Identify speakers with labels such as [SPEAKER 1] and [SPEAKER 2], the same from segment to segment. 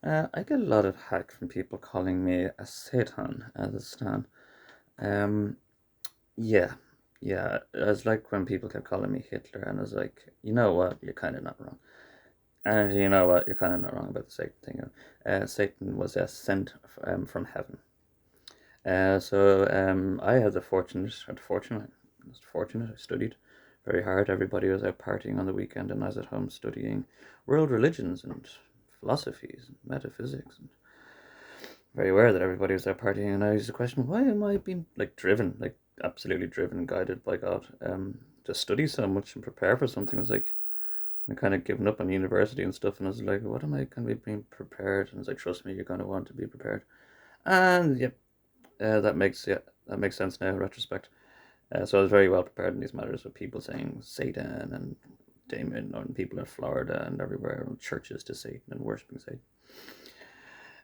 [SPEAKER 1] I get a lot of hack from people calling me a Satan as a stan. Um, yeah, yeah. It's like when people kept calling me Hitler, and I was like, you know what, you're kind of not wrong. And you know what, you're kind of not wrong about the Satan thing. Satan was sent from heaven. I had the fortunate. I studied very hard. Everybody was out partying on the weekend, and I was at home studying world religions and philosophies and metaphysics and very aware that everybody was out partying, and I used to question, why am I being like driven, like absolutely driven and guided by God, to study so much and prepare for something? It's like I'm kind of giving up on university and stuff, and I was like, what am I going to be being prepared? And it's like, trust me, you're going to want to be prepared. And yep, that makes sense now in retrospect. So I was very well prepared in these matters with people saying Satan and Damon and people in Florida and everywhere, and churches to Satan and worshiping Satan.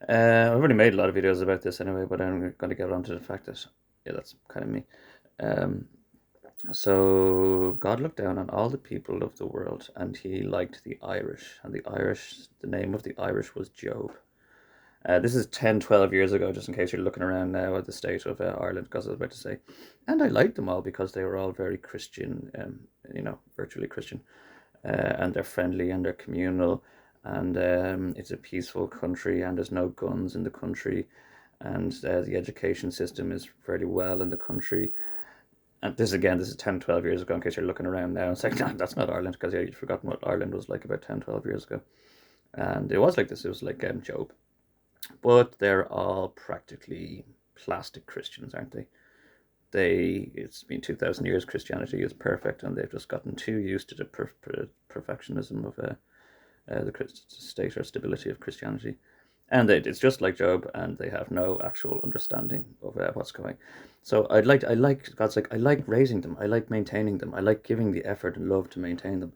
[SPEAKER 1] I've already made a lot of videos about this anyway, but I'm going to get on to the fact that, yeah, that's kind of me. Um, so God looked down on all the people of the world and he liked the Irish. And the name of the Irish was Job. This is 10, 12 years ago, just in case you're looking around now at the state of Ireland, because I was about to say. And I liked them all because they were all very Christian, virtually Christian. And they're friendly and they're communal, and it's a peaceful country, and there's no guns in the country, and the education system is fairly well in the country. And this is 10, 12 years ago, in case you're looking around now and saying, no, that's not Ireland, because you've forgotten what Ireland was like about 10, 12 years ago. And it was like this, it was like Job. But they're all practically plastic Christians, aren't they? It's been 2,000 years. Christianity is perfect, and they've just gotten too used to the perfectionism of the state or stability of Christianity. And it's just like Job, and they have no actual understanding of what's going. So I like God's like, I like raising them, I like maintaining them, I like giving the effort and love to maintain them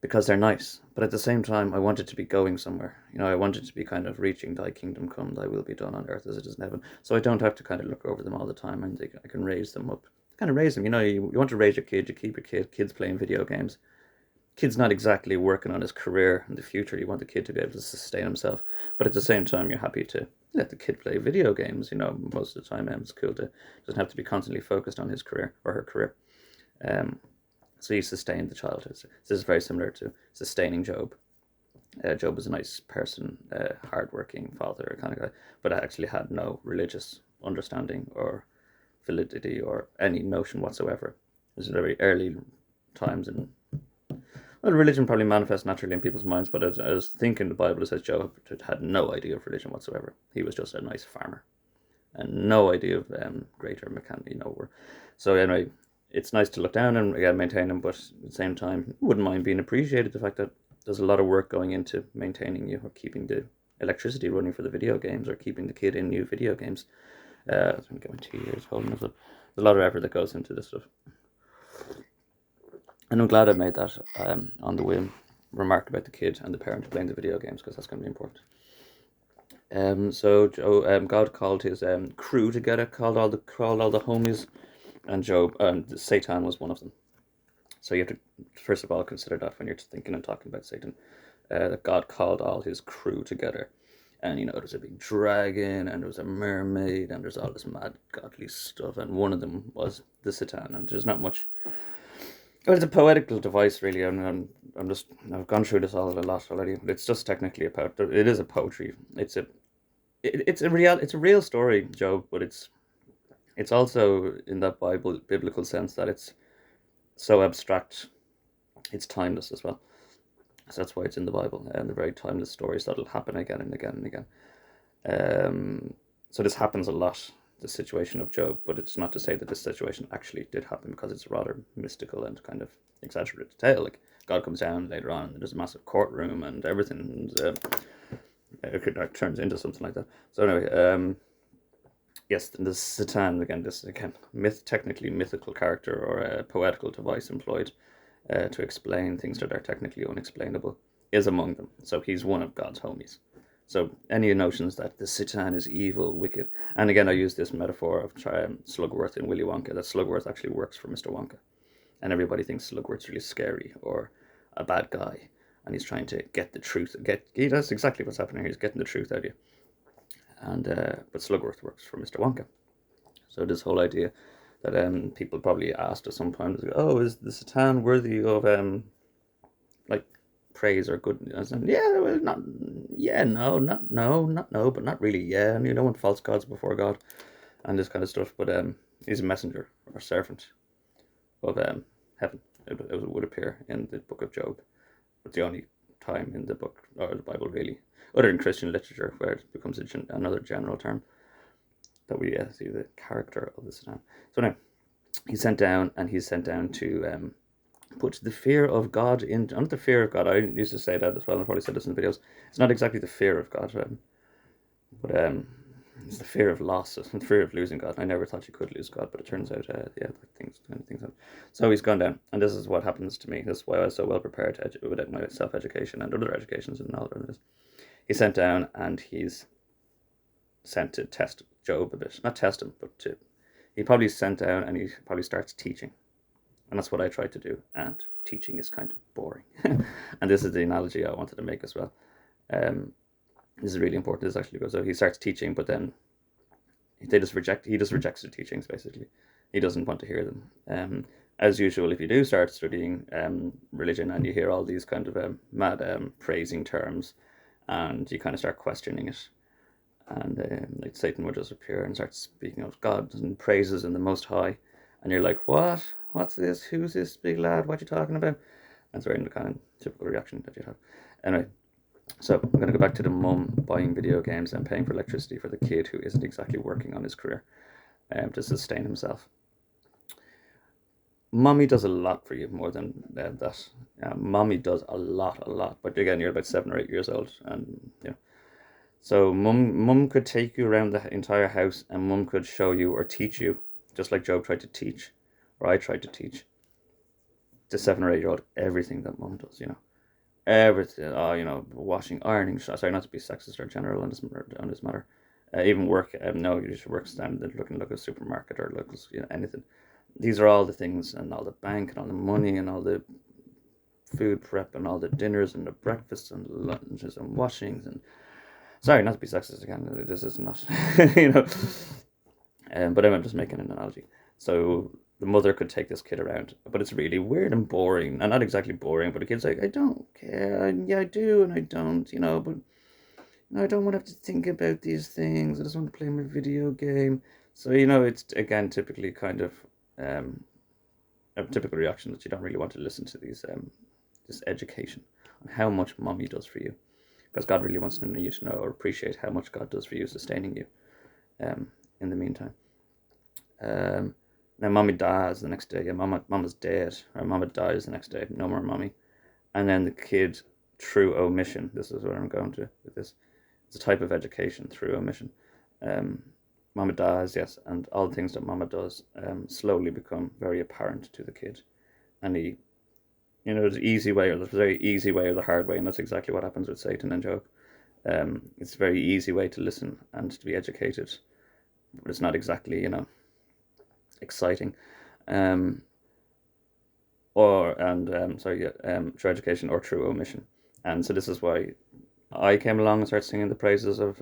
[SPEAKER 1] because they're nice. But at the same time, I want it to be going somewhere. I want it to be kind of reaching Thy kingdom come, Thy will be done on earth as it is in heaven. So I don't have to kind of look over them all the time, and I can raise them up. Kind of raise them. You want to raise your kid, you keep your kids playing video games. Kid's not exactly working on his career in the future. You want the kid to be able to sustain himself, but at the same time, you're happy to let the kid play video games. Most of the time, it's cool to doesn't have to be constantly focused on his career or her career. Um, so you sustain the child. This is very similar to sustaining Job. Job was a nice person, hardworking father kind of guy, but I actually had no religious understanding or validity or any notion whatsoever. It was very early times, and well, religion probably manifests naturally in people's minds, but I was thinking the Bible says Job had no idea of religion whatsoever. He was just a nice farmer and no idea of greater mechanic, So anyway, it's nice to look down and again maintain them, but at the same time, wouldn't mind being appreciated the fact that there's a lot of work going into maintaining you or keeping the electricity running for the video games or keeping the kid in new video games. I'm going to get my 2 years holding this up. There's a lot of effort that goes into this stuff. And I'm glad I made that on the whim remark about the kid and the parent playing the video games, because that's going to be important. God called his crew together, called all the homies, and Satan was one of them. So you have to first of all consider that when you're thinking and talking about Satan, that God called all his crew together, and there's a big dragon, and there was a mermaid, and there's all this mad godly stuff, and one of them was the Satan, and there's not much. Well, it's a poetical device, really. I've gone through this all a lot already, but it's just technically it is a poetry. It's a real story, Job, but it's also in that biblical sense that it's so abstract, it's timeless as well. So that's why it's in the Bible, and they're very timeless stories that'll happen again and again and again. So this happens a lot, the situation of Job, but it's not to say that this situation actually did happen, because it's a rather mystical and kind of exaggerated tale. Like, God comes down later on, and there's a massive courtroom and everything, and it turns into something like that. So anyway, yes, the Satan, technically mythical character or a poetical device employed to explain things that are technically unexplainable, is among them. So he's one of God's homies. So any notions that the Satan is evil, wicked, and again I use this metaphor of Slugworth in Willy Wonka, that Slugworth actually works for Mr. Wonka, and everybody thinks Slugworth's really scary or a bad guy, and he's trying to get the truth. That's exactly what's happening here. He's getting the truth out of you. And but Slugworth works for Mr. Wonka. So this whole idea that people probably asked at some point, oh, is the Satan worthy of like praise or good? I said, yeah, well, not, yeah, no, not no, not no, but not really, yeah. And you don't want false gods before God, and this kind of stuff. But he's a messenger or servant of heaven. It would appear in the book of Job. It's the only time in the book or the Bible really, other than Christian literature, where it becomes another general term that we see the character of the Satan. So now he's sent down, and he's sent down to put the fear of God in. Not the fear of God. I used to say that as well. I probably said this in the videos. It's not exactly the fear of God, but it's the fear of loss, the fear of losing God. I never thought you could lose God, but it turns out, yeah, things happen. So he's gone down, and this is what happens to me. This is why I was so well prepared with my self-education and other educations and all of this. He's sent down, and he's sent to test Job a bit. Not test him, but he probably sent down, and he probably starts teaching. And that's what I tried to do. And teaching is kind of boring. And this is the analogy I wanted to make as well. This is really important. This actually goes. So he starts teaching, but then he just rejects the teachings, basically. He doesn't want to hear them. As usual, if you do start studying religion and you hear all these kind of mad praising terms, and you kind of start questioning it, and like Satan would just appear and start speaking of God and praises in the Most High, and you're like, what? What's this? Who's this big lad? What you talking about? That's very kind of typical reaction that you'd have. Anyway, so I'm going to go back to the mum buying video games and paying for electricity for the kid who isn't exactly working on his career to sustain himself. Mommy does a lot for you more than that. Mommy does a lot. But again, you're about 7 or 8 years old, and so mum could take you around the entire house, and mum could show you or teach you, just like Job tried to teach, or I tried to teach the 7 or 8-year-old everything that mum does. Everything. Washing, ironing. Sorry, not to be sexist or general on this matter. Even work. No, you should work standard looking like a supermarket or look anything. These are all the things, and all the bank and all the money and all the food prep and all the dinners and the breakfasts and the lunches and washings and. Sorry, not to be sexist again. This is not, but I'm just making an analogy. So the mother could take this kid around, but it's really weird and boring, and not exactly boring. But the kid's like, I don't care. Yeah, I do, and I don't. But I don't want to have to think about these things. I just want to play my video game. So it's again typically kind of a typical reaction that you don't really want to listen to this education on how much mommy does for you. Because God really wants you to know or appreciate how much God does for you, sustaining you in the meantime. Now, mommy dies the next day. Yeah, mama's dead. Or mama dies the next day. No more mommy. And then the kid, through omission, this is where I'm going to with this. It's a type of education through omission. Mama dies, yes, and all the things that mama does slowly become very apparent to the kid. And there's an easy way, or there's a very easy way, or the hard way, and that's exactly what happens with Satan and Job. It's a very easy way to listen and to be educated, but it's not exactly, exciting. Through education or through omission. And so this is why I came along and started singing the praises of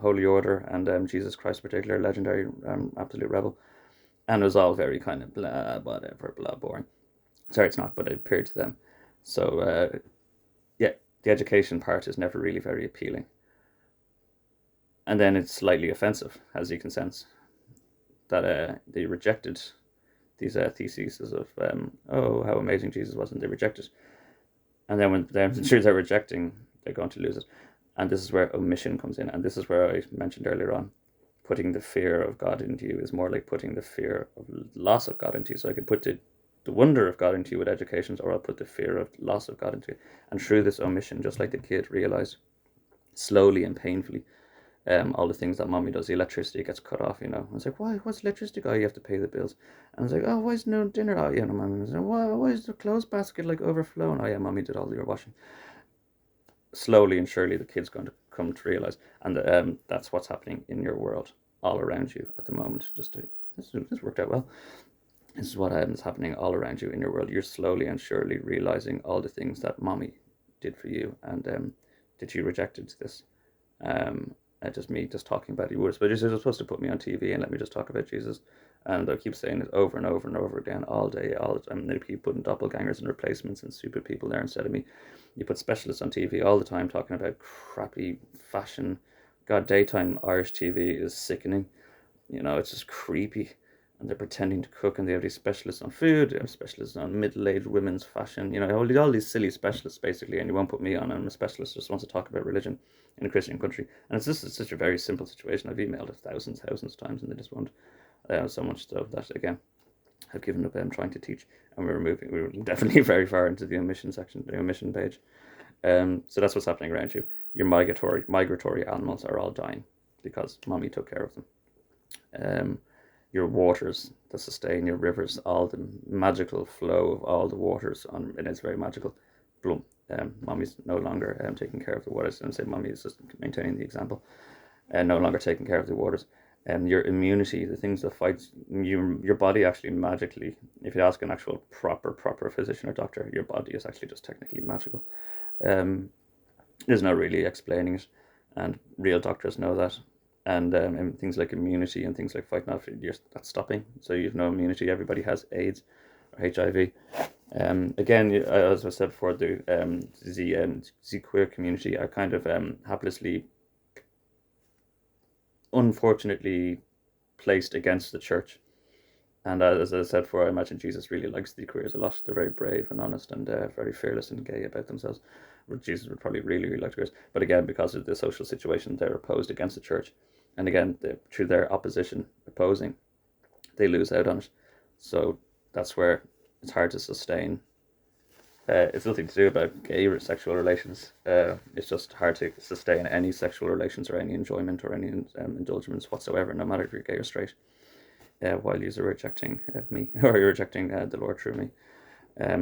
[SPEAKER 1] Holy Order and Jesus Christ, particular legendary absolute rebel, and it was all very kind of blah, whatever, blah, boring. Sorry, it's not, but it appeared to them. So, the education part is never really very appealing. And then it's slightly offensive, as you can sense, that they rejected these theses of, how amazing Jesus was, and they reject it. And then when they're sure they're rejecting, they're going to lose it. And this is where omission comes in. And this is where I mentioned earlier on, putting the fear of God into you is more like putting the fear of loss of God into you. So I could put the wonder of God into you with educations, or I'll put the fear of loss of God into you. And through this omission, just like the kid realized slowly and painfully, all the things that mommy does, the electricity gets cut off, It's like, why? What's electricity? Oh, you have to pay the bills. And it's like, oh, why is no dinner? Oh, yeah, no, mommy was like, why is the clothes basket like overflowing? Oh, yeah, mommy did all your washing. Slowly and surely, the kid's going to come to realize, and that's what's happening in your world, all around you at the moment. This worked out well. This is what is happening all around you in your world. You're slowly and surely realizing all the things that mommy did for you, and that you rejected this. Just me just talking about it worse. But you're supposed to put me on TV and let me just talk about Jesus. And I keep saying it over and over and over again, all day, all the time. And they keep putting doppelgangers and replacements and stupid people there instead of me. You put specialists on TV all the time talking about crappy fashion. God, daytime Irish TV is sickening. It's just creepy. And they're pretending to cook, and they have these specialists on food, they have specialists on middle-aged women's fashion, all these silly specialists basically, and you won't put me on. I'm a specialist who just wants to talk about religion in a Christian country. And it's such a very simple situation. I've emailed it thousands of times, and they just won't. So much so that, again, I've given up trying to teach, and we're definitely very far into the omission section, the omission page. So that's what's happening around you. Your migratory animals are all dying because mommy took care of them. Your waters that sustain your rivers, all the magical flow of all the waters, and it's very magical. Boom. Mommy's no longer taking care of the waters. And say mommy is just maintaining the example, and no longer taking care of the waters. Your immunity, the things that fight your body, actually magically, if you ask an actual proper physician or doctor, your body is actually just technically magical. There's no really explaining it, and real doctors know that. And things like immunity and things like fighting off, that's stopping. So you've no immunity. Everybody has AIDS or HIV. Again, as I said before, the queer community are kind of haplessly, unfortunately, placed against the church. And as I said before, I imagine Jesus really likes the queers a lot. They're very brave and honest and very fearless and gay about themselves. Jesus would probably really like queers. But again, because of the social situation, they're opposed against the church. And again, through their opposing, they lose out on it. So that's where it's hard to sustain. It's nothing to do about gay or sexual relations. It's just hard to sustain any sexual relations or any enjoyment or any indulgence whatsoever, no matter if you're gay or straight, while you're rejecting me, or you're rejecting the Lord through me.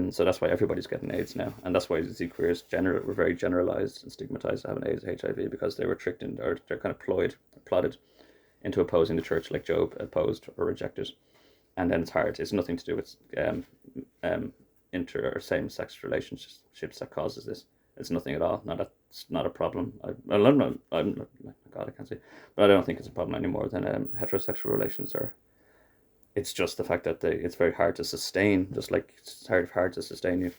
[SPEAKER 1] So that's why everybody's getting AIDS now, and that's why the queers were very generalized and stigmatized to having AIDS, HIV, because they were tricked or they're kind of plotted into opposing the church, like Job opposed or rejected. And then it's hard. It's nothing to do with inter or same-sex relationships that causes this. It's nothing at all. It's not a problem. I'm not. God, I can't say, but I don't think it's a problem any more than heterosexual relations are. It's just the fact that it's very hard to sustain, just like it's hard to sustain you.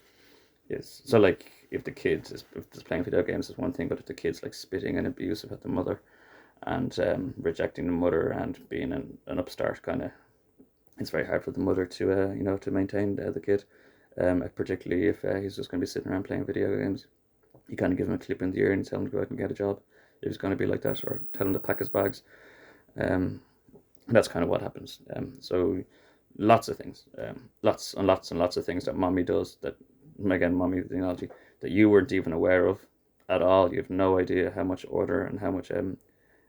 [SPEAKER 1] Yes. So like if the kid is playing video games is one thing, but if the kid's like spitting and abusive at the mother and rejecting the mother and being an upstart kind of, it's very hard for the mother to to maintain the kid, particularly if he's just going to be sitting around playing video games. You kind of give him a clip in the ear and tell him to go out and get a job if he's going to be like that, or tell him to pack his bags. That's kind of what happens. So lots of things, lots and lots and lots of things that mommy does that, again, mommy with the analogy, that you weren't even aware of at all. You have no idea how much order and how much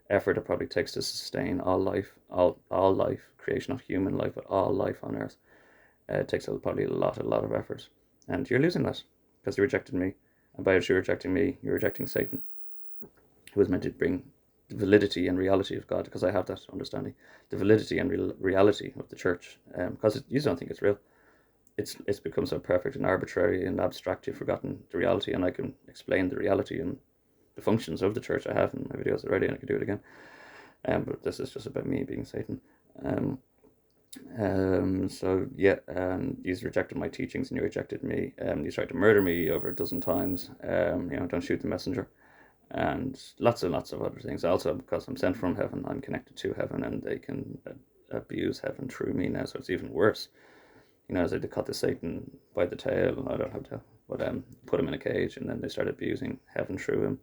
[SPEAKER 1] effort it probably takes to sustain all life, all life, creation of human life, but all life on earth. It takes probably a lot of effort. And you're losing that because you rejected me. And by you rejecting me, you're rejecting Satan, who was meant to bring the validity and reality of God, because I have that understanding, the validity and reality of the church, because you don't think it's real. It's become so perfect and arbitrary and abstract, you've forgotten the reality, and I can explain the reality and the functions of the church. I have in my videos already, and I can do it again. But this is just about me being Satan. So yeah, he's rejected my teachings, and you rejected me. He's tried to murder me over a dozen times. Don't shoot the messenger. And lots and lots of other things. Also, because I'm sent from heaven, I'm connected to heaven, and they can abuse heaven through me now. So it's even worse. As they cut the Satan by the tail, and I don't have to, but put him in a cage, and then they start abusing heaven through him.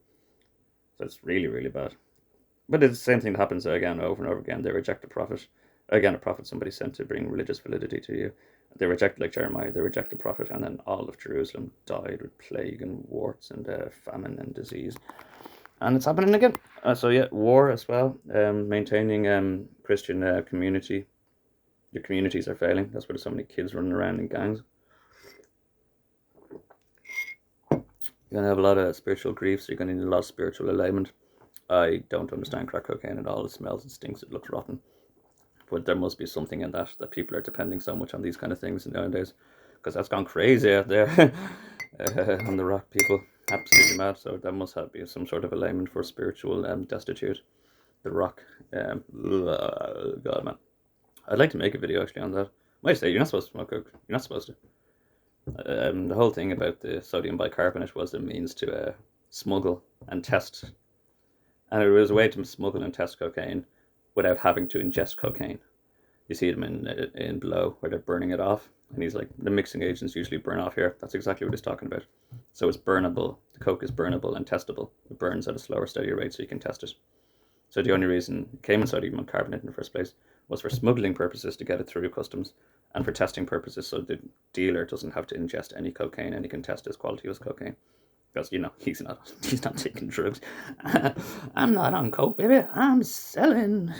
[SPEAKER 1] So it's really, really bad. But it's the same thing that happens again over and over again. They reject the prophet. Again, a prophet somebody sent to bring religious validity to you. They reject, like Jeremiah, they reject the prophet, and then all of Jerusalem died with plague and warts and famine and disease. And it's happening again. So yeah, war as well. Maintaining Christian community. Your communities are failing. That's why there's so many kids running around in gangs. You're going to have a lot of spiritual grief, so you're going to need a lot of spiritual alignment. I don't understand crack cocaine at all. It smells and stinks. It looks rotten. But there must be something in that people are depending so much on these kind of things nowadays. Because that's gone crazy out there on the rock people. absolutely mad. So that must have been some sort of alignment for spiritual destitute. The Rock. God, man. I'd like to make a video actually on that. Might say you're not supposed to smoke coke. You're not supposed to. The whole thing about the sodium bicarbonate was a means to smuggle and test, and it was a way to smuggle and test cocaine without having to ingest cocaine. You see them in Below where they're burning it off, and he's like, the mixing agents usually burn off here. That's exactly what he's talking about. So it's burnable. The coke is burnable and testable. It burns at a slower, steadier rate, so you can test it. So the only reason it came in sodium carbonate in the first place was for smuggling purposes to get it through customs, and for testing purposes, so the dealer doesn't have to ingest any cocaine and he can test his quality of cocaine. Because he's not taking drugs. I'm not on coke, baby. I'm selling.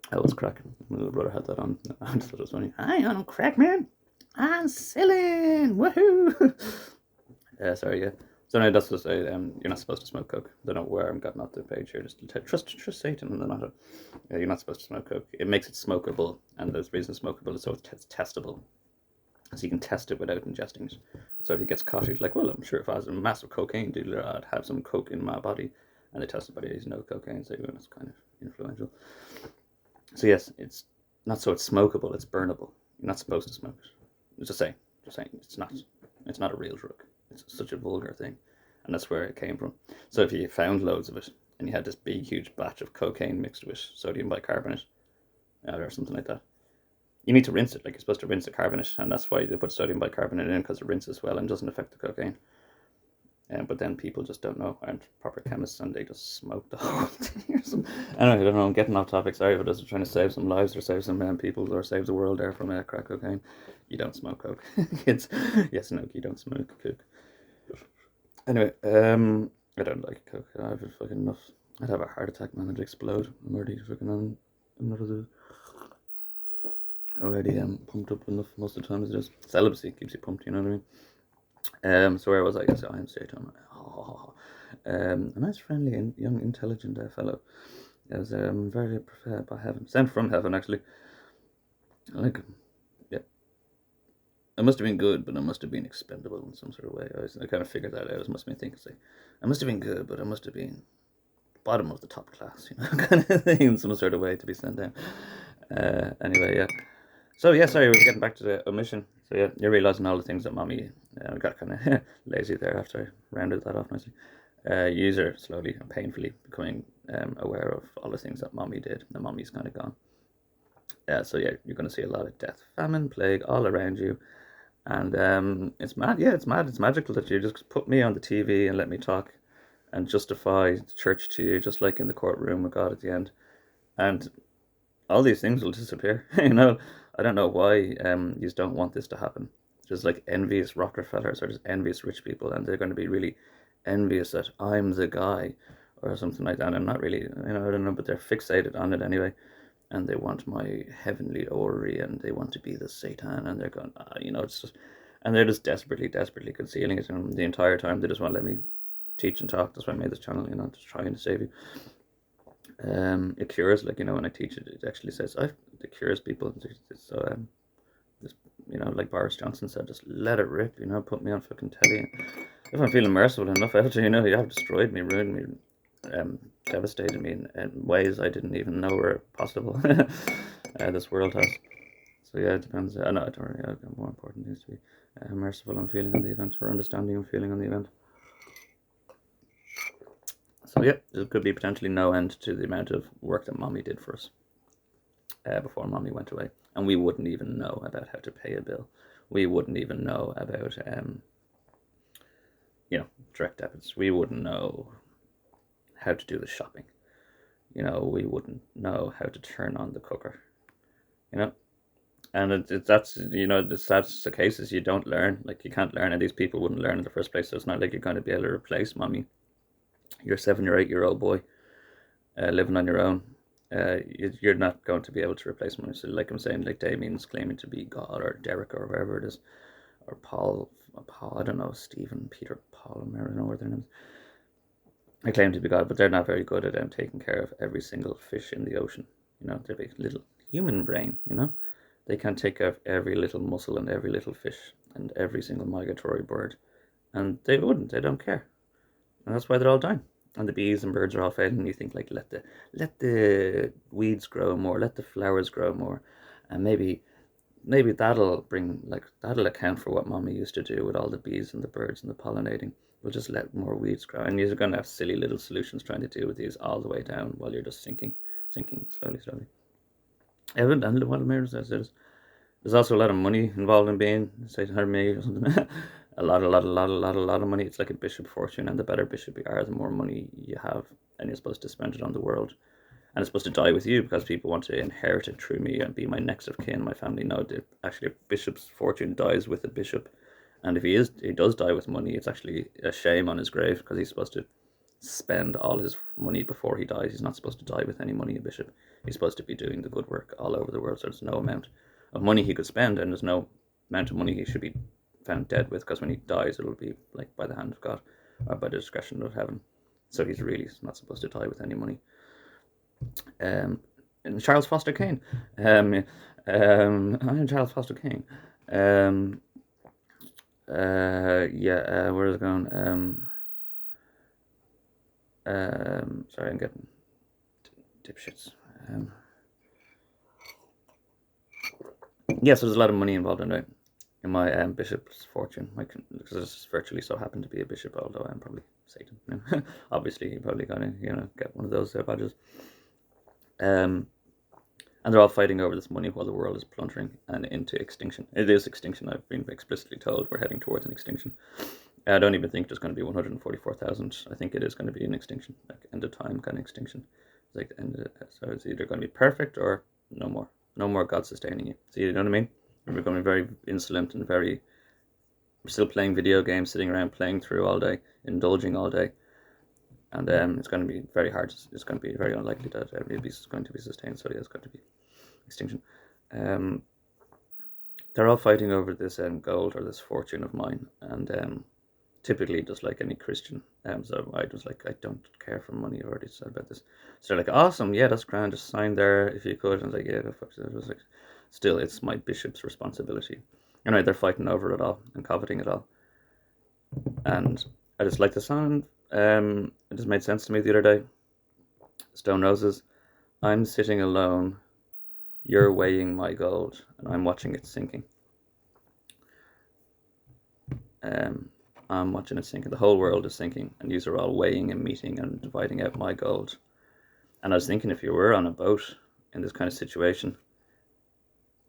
[SPEAKER 1] That was crack. My little brother had that on. I just thought it was funny. I ain't on crack, man. I'm selling. Woohoo! Sorry, yeah. So no, that's to say, you're not supposed to smoke coke. I don't know where I'm getting off the page here. Just trust Satan and the matter. Yeah, you're not supposed to smoke coke. It makes it smokable, and the reason it's smokable is so it's testable. So you can test it without ingesting it. So if he gets caught, he's like, well, I'm sure if I was a massive cocaine dealer, I'd have some coke in my body. And they tested, but he's no cocaine, so that's kind of influential. So yes, it's not so it's smokable, it's burnable. You're not supposed to smoke it. Just saying, it's not a real drug. It's such a vulgar thing, and that's where it came from. So if you found loads of it, and you had this big, huge batch of cocaine mixed with sodium bicarbonate, or something like that, you need to rinse it. Like, you're supposed to rinse the carbonate, and that's why they put sodium bicarbonate in, because it rinses well and doesn't affect the cocaine. But then people just don't know, aren't proper chemists, and they just smoke the whole thing or something. Anyway, I don't know, I'm getting off topic. Sorry, but I was trying to save some lives or save some people or save the world there from crack cocaine. You don't smoke coke. Kids, yes, no, you don't smoke coke. Anyway, I don't like coke. I've fucking enough. I'd have a heart attack, man. I'd explode. I'm already fucking on another. Already pumped up enough most of the time as it is. Celibacy keeps you pumped, you know what I mean? So where was I? Yes, I am straight on. A nice, friendly, and young, intelligent fellow. It was very preferred by heaven, sent from heaven actually. I like him. Yeah, I must have been good, but I must have been expendable in some sort of way. I kind of figured that out. I must have been thinking, say, I must have been good, but I must have been bottom of the top class, kind of thing, in some sort of way to be sent down. Anyway, yeah. So yeah, sorry, we're getting back to the omission. So yeah, you're realising all the things that mommy got kind of lazy there after I rounded that off nicely. User slowly and painfully becoming aware of all the things that mommy did. And mommy's kind of gone. So yeah, you're going to see a lot of death, famine, plague all around you. And it's mad. Yeah, it's mad. It's magical that you just put me on the TV and let me talk and justify the church to you, just like in the courtroom with God at the end. And all these things will disappear. I don't know why you don't want this to happen. Just like envious Rockefellers or just envious rich people, and they're going to be really envious that I'm the guy or something like that. I'm not really, I don't know, but they're fixated on it anyway, and they want my heavenly orrery, and they want to be the Satan, and they're going, it's just, and they're just desperately concealing it, and the entire time they just want to let me teach and talk. That's why I made this channel, just trying to save you. It cures, like, when I teach it, it actually says it cures people. So just, like Boris Johnson said, just let it rip, put me on fucking telly. If I'm feeling merciful enough after, you have destroyed me, ruined me, devastated me in ways I didn't even know were possible. This world has. So yeah, it depends. No, I don't really. I've got more important things to be merciful and feeling on the event, or understanding and feeling on the event. So yeah, there could be potentially no end to the amount of work that mommy did for us before mommy went away. And we wouldn't even know about how to pay a bill. We wouldn't even know about, direct debits. We wouldn't know how to do the shopping. We wouldn't know how to turn on the cooker. And that's the case is you don't learn. Like, you can't learn, and these people wouldn't learn in the first place. So it's not like you're going to be able to replace mommy. You're a 7 or 8 year old boy living on your own. You're not going to be able to replace mommy. So like I'm saying, like Damien's claiming to be God, or Derek, or wherever it is, or Paul, I don't know, Stephen, Peter, Paul, I don't know what their names. They claim to be God, but they're not very good at taking care of every single fish in the ocean. They're big little human brain. They can't take care of every little mussel and every little fish and every single migratory bird. And they don't care. And that's why they're all dying. And the bees and birds are all failing. And you think, like, let the weeds grow more, let the flowers grow more, and maybe that'll account for what Mommy used to do with all the bees and the birds and the pollinating. We'll just let more weeds grow, and you're going to have silly little solutions trying to deal with these all the way down while you're just sinking slowly, slowly. Evan and what mirrors there's also a lot of money involved in being, say, 100 million or something. A lot of money. It's like a bishop fortune, and the better bishop you are, the more money you have, and you're supposed to spend it on the world. And it's supposed to die with you because people want to inherit it through me and be my next of kin, my family. No, actually, a bishop's fortune dies with a bishop, and if he does die with money, it's actually a shame on his grave because he's supposed to spend all his money before he dies. He's not supposed to die with any money, a bishop. He's supposed to be doing the good work all over the world, so there's no amount of money he could spend, and there's no amount of money he should be found dead with, because when he dies, it'll be like by the hand of God or by the discretion of heaven. So he's really not supposed to die with any money. And Charles Foster Kane. I'm Charles Foster Kane. Where is it going? Sorry, I'm getting dipshits. So there's a lot of money involved in my bishop's fortune. Because this virtually so happened to be a bishop, although I'm probably Satan. Obviously, you're probably gonna get one of those badges. And they're all fighting over this money while the world is plundering and into extinction. It is extinction. I've been explicitly told we're heading towards an extinction. I don't even think there's going to be 144,000. I think it is going to be an extinction, like end of time kind of extinction. It's like the end of it. So it's either going to be perfect or no more. No more God sustaining you. So you know what I mean? We're going to be very insolent and we're still playing video games, sitting around playing through all day, indulging all day. And it's going to be very hard. It's going to be very unlikely that everybody is going to be sustained. So yeah, it's going to be extinction. They're all fighting over this gold or this fortune of mine, and typically just like any Christian. So I was like, I don't care for money. I've already said about this. So they're like, awesome, yeah, that's grand. Just sign there if you could. And I was like, yeah, fuck it. It was like, still, it's my bishop's responsibility. Anyway, they're fighting over it all and coveting it all. And I just like the sound. It just made sense to me the other day. Stone Roses. I'm sitting alone. You're weighing my gold, and I'm watching it sinking. I'm watching it sinking. The whole world is sinking, and you are all weighing and meeting and dividing out my gold. And I was thinking, if you were on a boat in this kind of situation,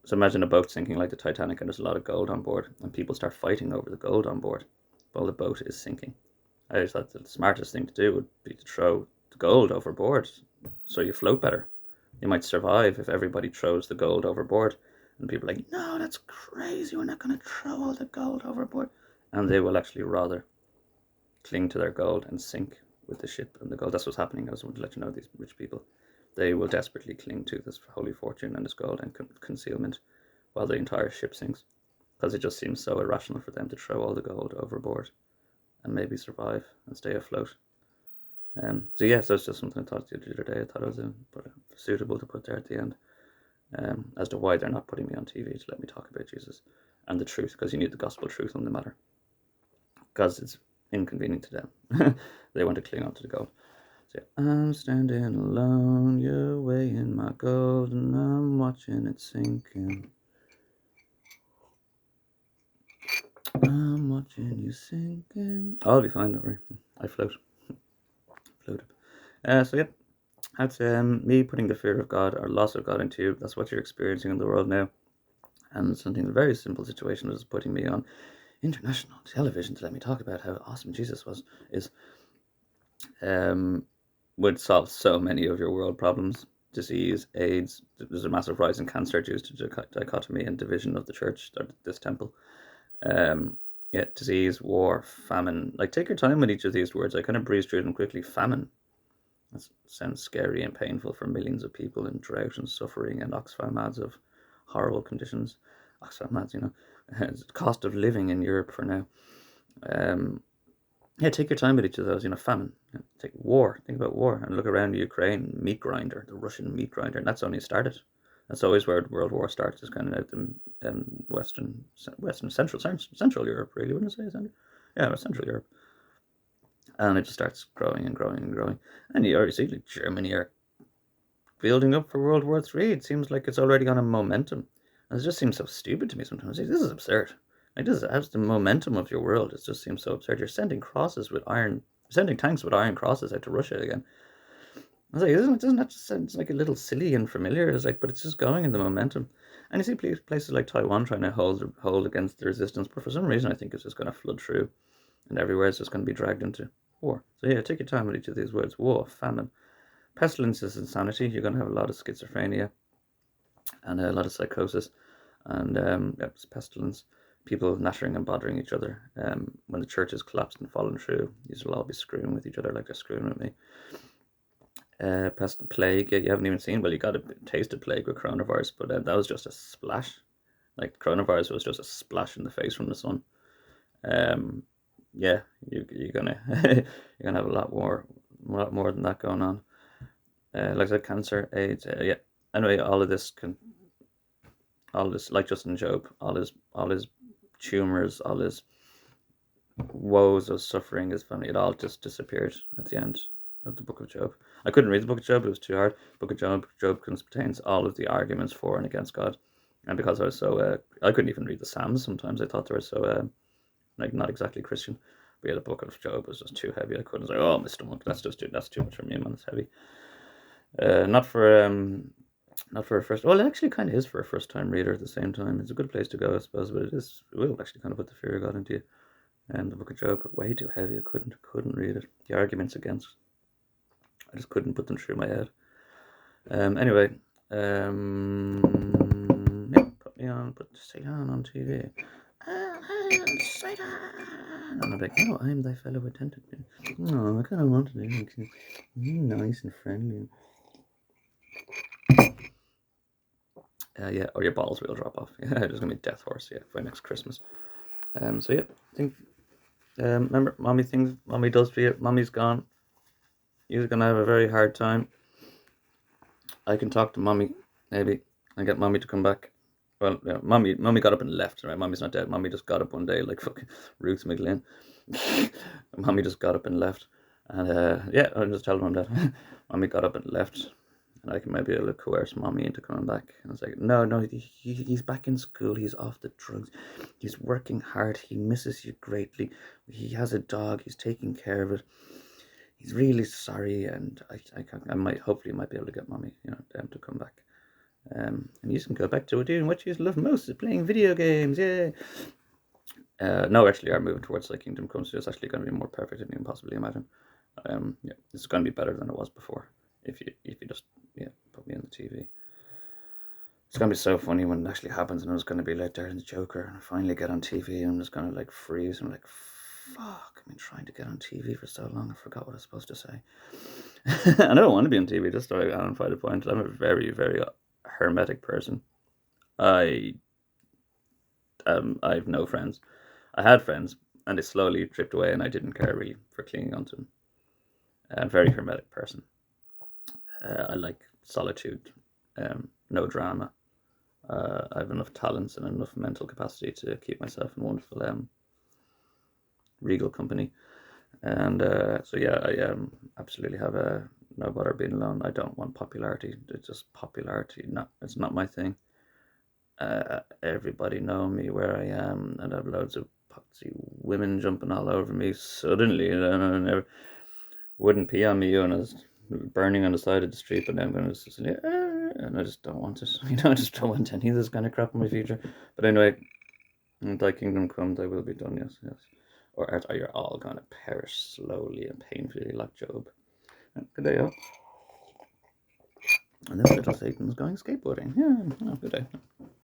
[SPEAKER 1] so imagine a boat sinking like the Titanic, and there's a lot of gold on board, and people start fighting over the gold on board while the boat is sinking. I just thought the smartest thing to do would be to throw the gold overboard so you float better. You might survive if everybody throws the gold overboard. And people are like, no, that's crazy. We're not going to throw all the gold overboard. And they will actually rather cling to their gold and sink with the ship and the gold. That's what's happening. I just want to let you know, these rich people, they will desperately cling to this holy fortune and this gold and concealment while the entire ship sinks. Because it just seems so irrational for them to throw all the gold overboard and maybe survive and stay afloat. So that's just something I thought the other day. I thought it was suitable to put there at the end, as to why they're not putting me on TV to let me talk about Jesus and the truth, because you need the gospel truth on the matter, because it's inconvenient to them. They want to cling on to the gold. So I'm standing alone, you're weighing my gold, and I'm watching it sinking. I'm watching you sinking. I'll be fine, don't worry. I float. Floated. That's me putting the fear of God or loss of God into you. That's what you're experiencing in the world now. And something, a very simple situation is putting me on international television to let me talk about how awesome Jesus is would solve so many of your world problems. Disease, AIDS, there's a massive rise in cancer due to dichotomy and division of the church, or this temple. Disease, war, famine. Like, take your time with each of these words. I kind of breezed through them quickly. Famine. That sounds scary and painful for millions of people in drought and suffering and Oxfam ads of horrible conditions. Oxfam ads, cost of living in Europe for now. Take your time with each of those. Famine. Take war. Think about war and look around the Ukraine meat grinder, the Russian meat grinder, and that's only started. That's always where World War starts, is kind of out in Central Europe, really, wouldn't I say? Yeah, Central Europe. And it just starts growing and growing and growing. And you already see, like, Germany are building up for World War III. It seems like it's already on a momentum. And it just seems so stupid to me sometimes. Like, this is absurd. Like, this is the momentum of your world. It just seems so absurd. You're sending tanks with iron crosses out to Russia again. I was like, doesn't that just sound like a little silly and familiar? It's like, but it's just going in the momentum. And you see places like Taiwan trying to hold against the resistance, but for some reason I think it's just going to flood through, and everywhere it's just going to be dragged into war. So yeah, take your time with each of these words: war, famine, pestilence is insanity. You're going to have a lot of schizophrenia and a lot of psychosis, and pestilence. People nattering and bothering each other. When the church has collapsed and fallen through, these will all be screwing with each other like they're screwing with me. Pest and plague. Yeah, you haven't even seen. Well, you got a taste of plague with coronavirus, but that was just a splash. Like, coronavirus was just a splash in the face from the sun. Um, yeah, you're gonna you're gonna have a lot more than that going on. Like I said, cancer, AIDS. Yeah. Anyway, all this, like Justin Job, all his tumors, all his woes of suffering, his family, it all just disappeared at the end of the Book of Job. I couldn't read the Book of Job; it was too hard. Book of Job contains all of the arguments for and against God, and because I was so, I couldn't even read the Psalms. Sometimes I thought they were so, like, not exactly Christian. But yeah, the Book of Job was just too heavy. I couldn't say, oh, my stomach, that's too much for me, man. It's heavy. Not for a first. Well, it actually kind of is for a first time reader at the same time. It's a good place to go, I suppose, but it will actually kind of put the fear of God into you. And the Book of Job, way too heavy. I couldn't read it. The arguments against, I just couldn't put them through my head. Anyway, yeah, put me on, put Satan on TV. Satan! And I'm like, oh, I'm thy fellow attendant. No, I kind of want to be nice and friendly. Yeah, or your balls will drop off. Yeah, there's gonna be death horse. Yeah, for next Christmas. So yeah, I think. Remember, mommy does for you. Mommy's gone. You're gonna have a very hard time. I can talk to mommy, maybe, and get mommy to come back. Well, yeah, mommy got up and left. Right, mommy's not dead. Mommy just got up one day, like fucking Ruth McGlynn. Mommy just got up and left, and yeah, I'll just tell them I'm dead. Mommy got up and left, and I can maybe be able to coerce mommy into coming back. And it's like, no, he's back in school. He's off the drugs. He's working hard. He misses you greatly. He has a dog. He's taking care of it. He's really sorry, and I might be able to get mommy, them to come back. And you can go back to doing what you love most, is playing video games. Yeah. No, actually, our move towards like Kingdom Come is actually going to be more perfect than you can possibly imagine. Yeah, it's going to be better than it was before. If you just put me on the TV. It's going to be so funny when it actually happens, and it's going to be like there's the Joker, and I finally get on TV, and I'm just going to like freeze. I'm like, fuck, I've been trying to get on TV for so long, I forgot what I was supposed to say. I don't want to be on TV, just so I identify the point. I'm a very, very hermetic person. I have no friends. I had friends, and they slowly dripped away, and I didn't care really for clinging on to them. I'm a very hermetic person. I like solitude, no drama. I have enough talents and enough mental capacity to keep myself in wonderful, regal company. And so yeah, I absolutely have no bother being alone. I don't want popularity. It's just popularity. It's not my thing. Everybody know me where I am, and I have loads of poxy women jumping all over me suddenly, and I never wouldn't pee on me, and I was burning on the side of the street, but now I'm going to, and I just don't want it. I just don't want any of this kind of crap in my future. But anyway, when thy kingdom come, thy will be done. Yes, yes. Or art are you all going to perish slowly and painfully like Job? Good day, all. And this little Satan's going skateboarding. Yeah, good day.